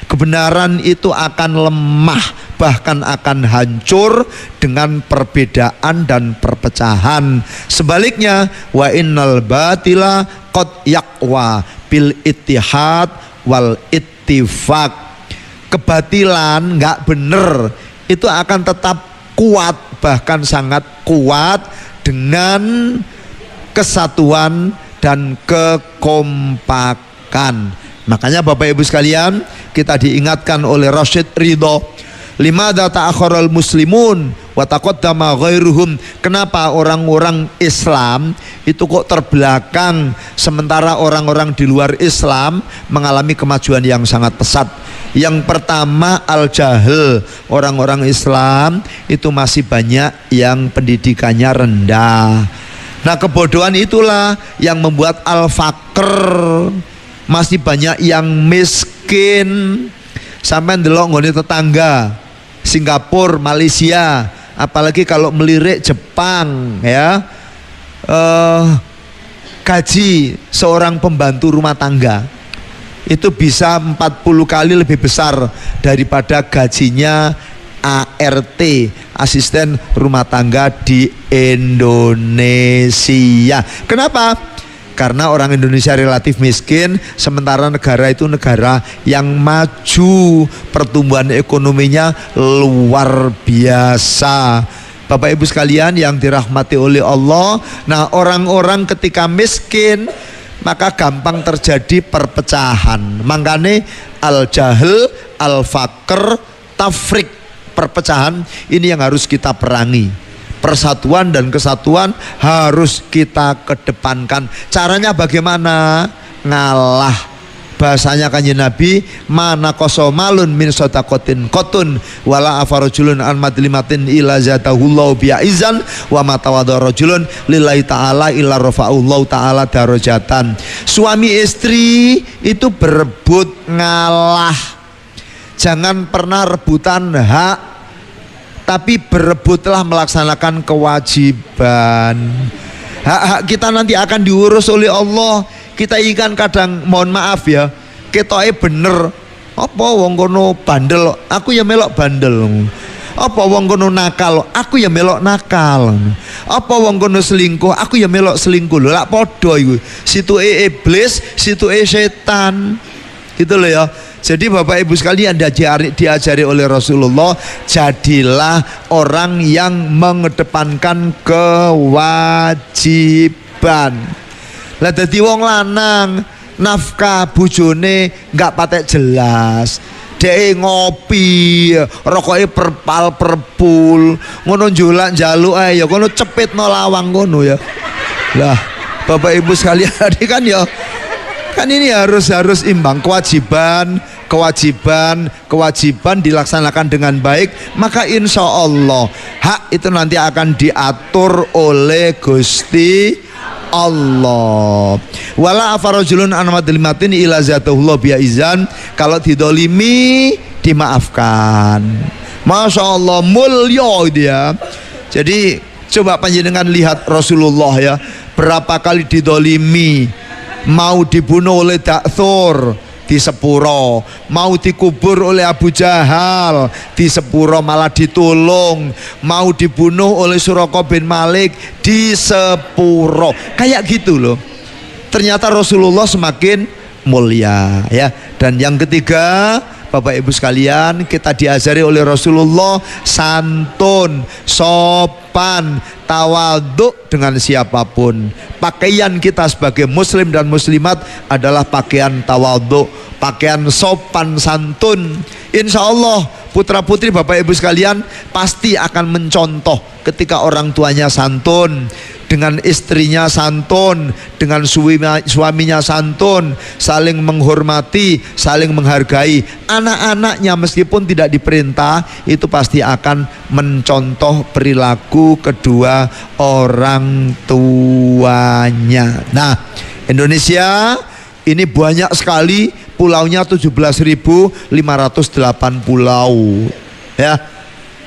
Kebenaran itu akan lemah, bahkan akan hancur dengan perbedaan dan perpecahan. Sebaliknya, wa innal batila qad yaqwa bil ittihad wal ittifaq. Kebatilan nggak bener itu akan tetap kuat, bahkan sangat kuat dengan kesatuan dan kekompakan. Makanya Bapak Ibu sekalian, kita diingatkan oleh Rasyid Ridho, limadza ta'akharal muslimun wa taqaddama ghairuhum. Kenapa orang-orang Islam itu kok terbelakang sementara orang-orang di luar Islam mengalami kemajuan yang sangat pesat? Yang pertama, al-jahil. Orang-orang Islam itu masih banyak yang pendidikannya rendah. Nah, kebodohan itulah yang membuat al-faqr. Masih banyak yang miskin. Sampai ndelok nggone tetangga Singapura, Malaysia, apalagi kalau melirik Jepang ya, gaji seorang pembantu rumah tangga itu bisa 40 kali lebih besar daripada gajinya ART, asisten rumah tangga di Indonesia. Kenapa? Karena orang Indonesia relatif miskin, sementara negara itu negara yang maju, pertumbuhan ekonominya luar biasa. Bapak Ibu sekalian yang dirahmati oleh Allah, nah orang-orang ketika miskin maka gampang terjadi perpecahan. Makanya al-jahl, al-faqr, tafrik, perpecahan ini yang harus kita perangi. Persatuan dan kesatuan harus kita kedepankan. Caranya bagaimana? Ngalah. Bahasanya Kanjeng Nabi, mana kosomalun min sodakotin kotun wala afarojulun an madlimatin ila zatahullahu bi'izan wa matawadarojulun lillahi ta'ala illa rafa'ullahu ta'ala darajatan. Suami istri itu berebut ngalah. Jangan pernah rebutan hak, tapi berebutlah melaksanakan kewajiban. Hak-hak kita nanti akan diurus oleh Allah. Kita ikan kadang, mohon maaf ya, ketoke bener, apa wong kono bandel, aku ya melok bandel. Apa wong kono nakal, aku ya melok nakal. Apa wong kono selingkuh, aku ya melok selingkuh. Lho lak padha iku. Situke iblis, situke setan. Gitu loh ya. Jadi Bapak Ibu sekalian diajari oleh Rasulullah, jadilah orang yang mengedepankan kewajiban. Lah dadi wong lanang nafkah bojone nggak patek jelas. Dhek ngopi, rokoke perpal perpul, ngono njolak njaluk ae ya kono cepitno lawang ngono ya. Lah Bapak Ibu sekalian kan ya, kan ini harus imbang, kewajiban dilaksanakan dengan baik, maka insya Allah hak itu nanti akan diatur oleh Gusti Allah. Wala afarojulun an madlimatin ila zatahullah bi'izan. Kalau didolimi dimaafkan. Masya Allah, mulia dia. Jadi coba panjenengan lihat Rasulullah ya, berapa kali didolimi, mau dibunuh oleh Dakthur di sepuro, mau dikubur oleh Abu Jahal di sepuro malah ditolong, mau dibunuh oleh Suraqah bin Malik di sepuro, kayak gitu loh. Ternyata Rasulullah semakin mulia ya. Dan yang ketiga, Bapak Ibu sekalian, kita diajari oleh Rasulullah santun, sopan sopan, tawadhu dengan siapapun. Pakaian kita sebagai muslim dan muslimat adalah pakaian tawadhu, pakaian sopan santun. Insya Allah putra putri bapak ibu sekalian pasti akan mencontoh ketika orang tuanya santun, dengan istrinya santun, dengan suaminya santun, saling menghormati, saling menghargai. Anak-anaknya meskipun tidak diperintah itu pasti akan mencontoh perilaku kedua orang tuanya. Nah, Indonesia ini banyak sekali pulaunya, 17.508 pulau ya.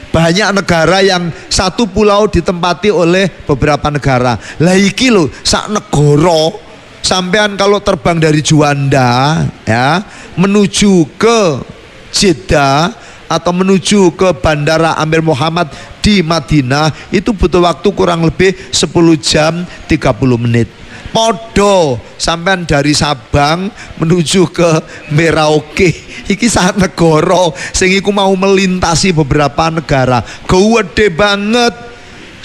Banyak negara yang satu pulau ditempati oleh beberapa negara. Lah iki lho, sak negara sampean kalau terbang dari Juanda ya menuju ke Jeddah atau menuju ke Bandara Amir Muhammad di Madinah itu butuh waktu kurang lebih 10 jam 30 menit. Podo sampean dari Sabang menuju ke Merauke iki sak negara sing iku mau melintasi beberapa negara. Gede banget,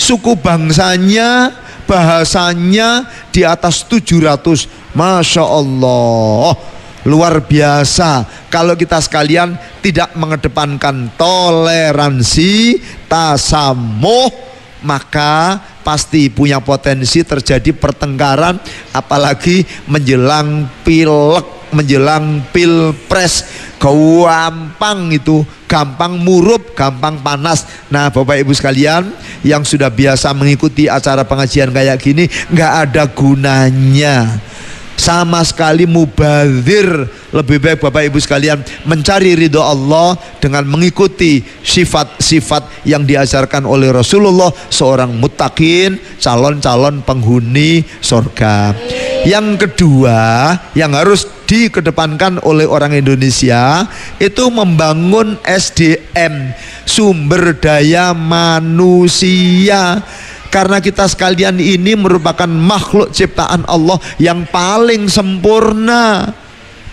suku bangsanya, bahasanya di atas 700. Masya Allah, luar biasa. Kalau kita sekalian tidak mengedepankan toleransi, tasamuh, maka pasti punya potensi terjadi pertengkaran, apalagi menjelang pilek, menjelang pilpres. Gampang itu, gampang murup, gampang panas. Nah bapak ibu sekalian yang sudah biasa mengikuti acara pengajian kayak gini, nggak ada gunanya sama sekali mubazir. Lebih baik bapak ibu sekalian mencari ridho Allah dengan mengikuti sifat-sifat yang diajarkan oleh Rasulullah, seorang muttaqin, calon-calon penghuni surga. Yang kedua yang harus dikedepankan oleh orang Indonesia itu membangun SDM, sumber daya manusia. Karena kita sekalian ini merupakan makhluk ciptaan Allah yang paling sempurna,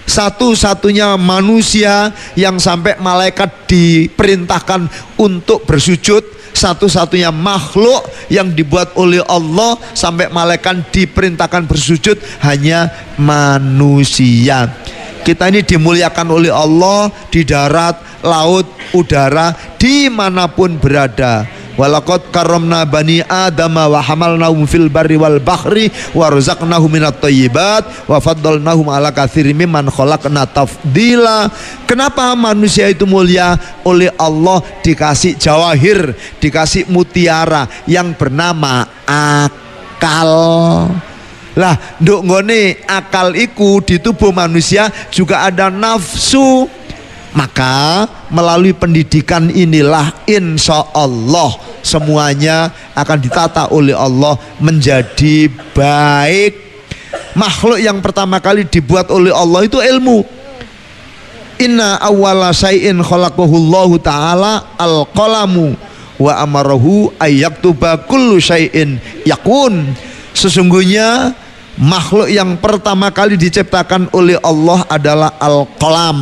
satu-satunya manusia yang sampai malaikat diperintahkan untuk bersujud, satu-satunya makhluk yang dibuat oleh Allah sampai malaikat diperintahkan bersujud hanya manusia. Kita ini dimuliakan oleh Allah di darat, laut, udara, dimanapun berada. Walaqad karramna bani adama wa hamalnahum fil barri wal bahri wa razaqnahum minat thayyibat wa faddalnahum ala katsirin mimman khalaqna tafdila. Kenapa manusia itu mulia? Oleh Allah dikasih jawahir, dikasih mutiara yang bernama akal. Lah nduk nggone akal iku di tubuh manusia juga ada nafsu. Maka melalui pendidikan inilah insya Allah semuanya akan ditata oleh Allah menjadi baik. Makhluk yang pertama kali dibuat oleh Allah itu ilmu. Inna awwala syai'in khalaqahullahu ta'ala al-qalamu wa amarahu ayyaktuba kullu syai'in yakun. Sesungguhnya makhluk yang pertama kali diciptakan oleh Allah adalah al-qalam.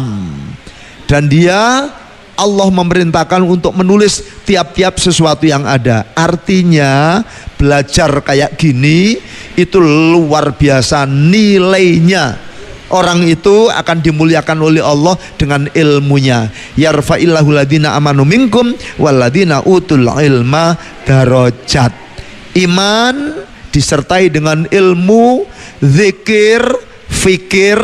Dan dia, Allah memerintahkan untuk menulis tiap-tiap sesuatu yang ada. Artinya belajar kayak gini itu luar biasa nilainya. Orang itu akan dimuliakan oleh Allah dengan ilmunya. Yarfa'illahu ladina amanu minkum waladina utul ilma darajat. Iman disertai dengan ilmu, zikir, fikir,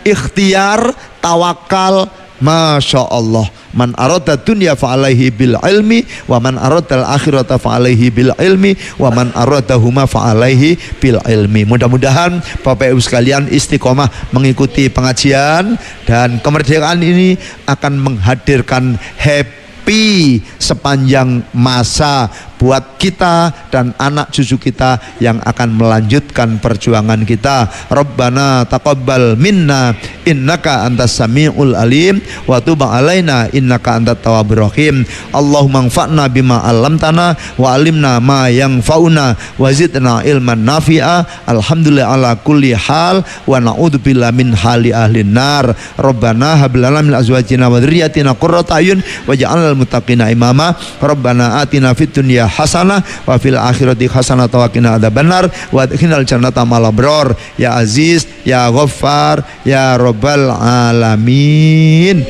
ikhtiar, tawakal. Masya Allah, man arada dunya fa'alaihi bil ilmi wa man arada al-akhirata fa'alaihi bil ilmi wa man aradahuma fa'alaihi bil ilmi. Mudah-mudahan Bapak Ibu sekalian istiqomah mengikuti pengajian, dan kemerdekaan ini akan menghadirkan happy sepanjang masa buat kita dan anak cucu kita yang akan melanjutkan perjuangan kita. Rabbana taqabbal minna innaka antas samiul alim wa tub alaina innaka antat tawwabur rahim. Allahumma anfa'na bima 'allamtana wa 'allimna ma yanfa'una wa zidna ilman nafi'a. Alhamdulillah ala kulli hal wa na'udzubillah min hali ahlin nar. Rabbana hab lana min azwajina wa dzurriyyatina qurrata a'yun waj'alnal muttaqina imama. Rabbana atina fid dunya dunya hasanah wa fil akhirati hasanah wa qina adzabannar wa adkhilnal jannata ma'al abrar ya aziz ya ghaffar ya rabbal alamin.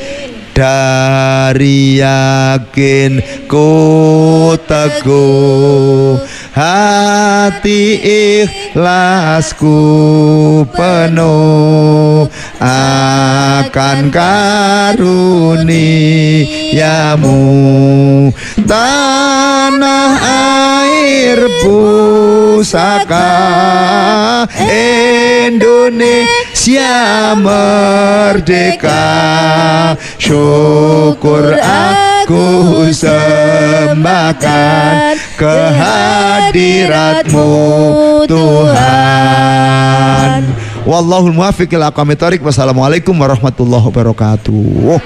Dari yakin ku teguh hati ikhlasku penuh akan karuniamu tanah air pusaka Indonesia merdeka. Syukur aku sembahkan kehadiratmu Tuhan. Wallahul muwaffiq ila aqwamit thoriq. Wassalamualaikum warahmatullahi wabarakatuh.